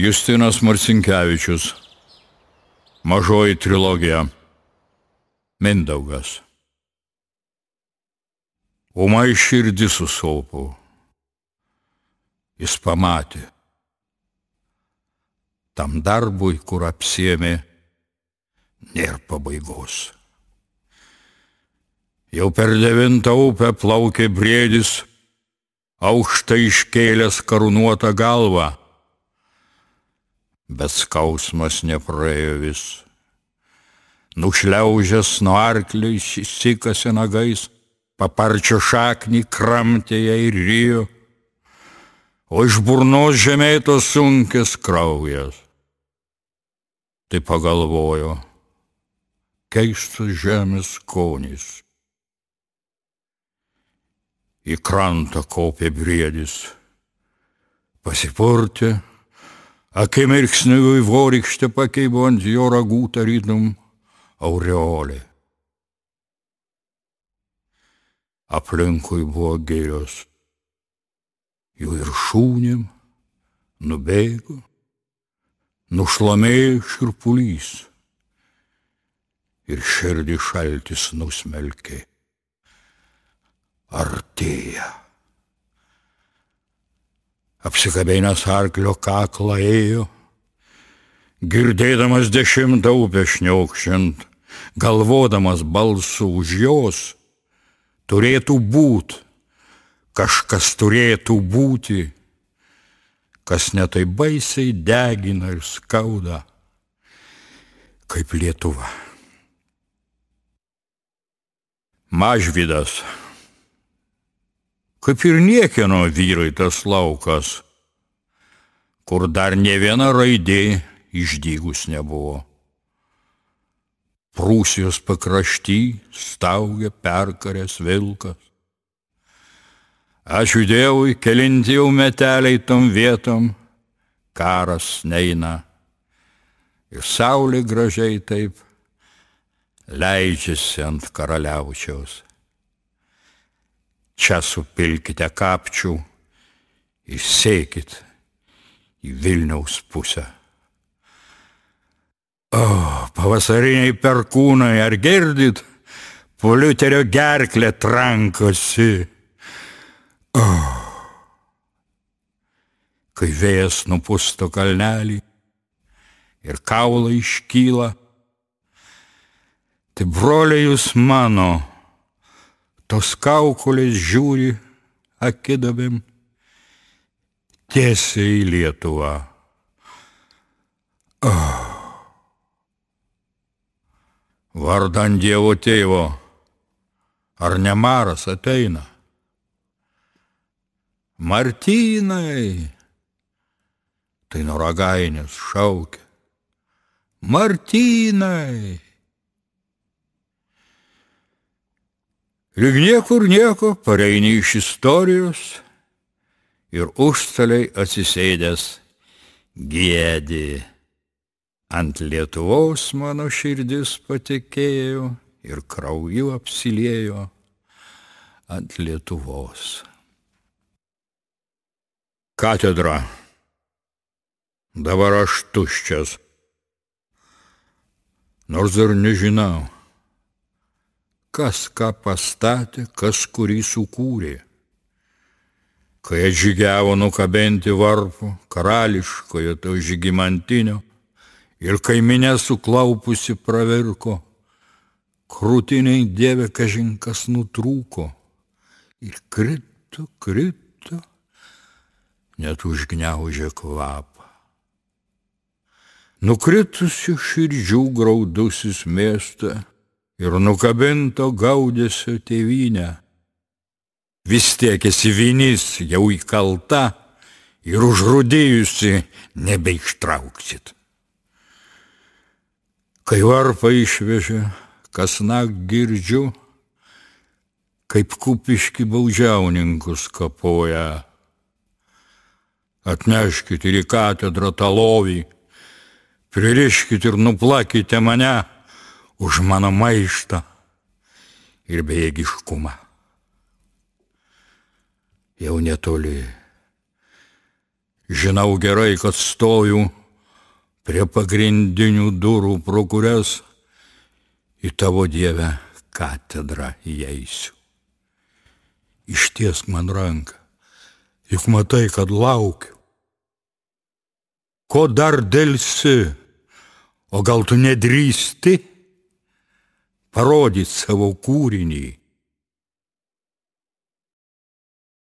Justinas Marcinkevičius. Mažoji trilogija. Mindaugas. Ūmai širdis susaupo. Jis pamatė. Tam darbui, kur apsiėmė, nėra pabaigos. Jau per 9 upę plaukė briedis, aukštai iškėlęs karūnuotą galvą. Bet skausmas nepraėjo vis. Nušliaužęs nuo arklio įsikasė nagais, paparčio šaknį kramtė ją ir rijo, o iš burnos žemėto sunkės kraujas. Tai pagalvojo, keistas žemės skonis. Į krantą kopė briedis, pasipurtė, akimirksniu vaivorykštė pakeibo ant jo ragų tarytum aureolė. Aplinkui buvo girios, jų viršūnėm nubėgo, nušlamėjo šiurpulys ir širdį šaltis nusmelkė. Artėja. Apsikabinęs arklio kaklą ėjo, girdėdamas 10 upę šniokščiant, galvodamas balsu už jos, turėtų būt, kažkas turėtų būti, kas ne taip baisiai degina ir skauda, kaip Lietuva. Mažvydas. Kaip ir niekieno vyrai tas laukas, kur dar ne viena raidė išdygus nebuvo. Prūsijos pakrašty staugia perkaręs vilkas. Ačiū Dievui, kelinti jau meteliai tom vietom, karas neina. Ir saulė gražiai taip leidžiasi ant karaliaučiaus. Čia supilkite kapčių ir sėkit į Vilniaus pusę. O, pavasariniai perkūnai, ar girdit, po Liuterio gerklę trankosi. O, kai vėjas nupusto kalnelį ir kaulai iškyla, tai broliai jūs mano, tos kaukolės žiūri akidabėm tiesiai į Lietuvą. Vardan Dievo tėvo, ar ne maras ateina? Martynai, tai nuo Ragainės šaukia. Martynai. Lyg niekur nieko pareini iš istorijos ir užstaliai atsisėdęs giedi. Ant Lietuvos mano širdis patekėjo ir krauju apsiliejo ant Lietuvos. Katedra. Dabar aš tuščias. Nors dar nežinau, kas ką pastatė, kas kurį sukūrė. Kai atžygiavo nukabinti varpų karališkojo to žygimantinio ir kai minia suklaupusi pravirko, krūtiniai Dieve kažin kas nutrūko ir krito, krito, net užgniaužė kvapą. Nukritusių širdžių graudusis miestą ir nukabinto gaudesio tėvynę. Vis tiek esi vinis jau įkalta ir užrūdėjusi nebeištrauksit. Kai varpą išvežė, kasnakt girdžiu, kaip kupiški baudžiauninkus kapoja. Atneškit ir į katedrą tą lovį, pririškit ir nuplakite mane už mano maištą ir bejėgiškumą. Jau netoli Žinau gerai, kad stoju prie pagrindinių durų, pro kurias į tavo Dievę katedrą įeisiu. Ištiesk man ranką, juk matai, kad laukiu. Ko dar delsi, o gal tu nedrįsti parodyt savo kūrinį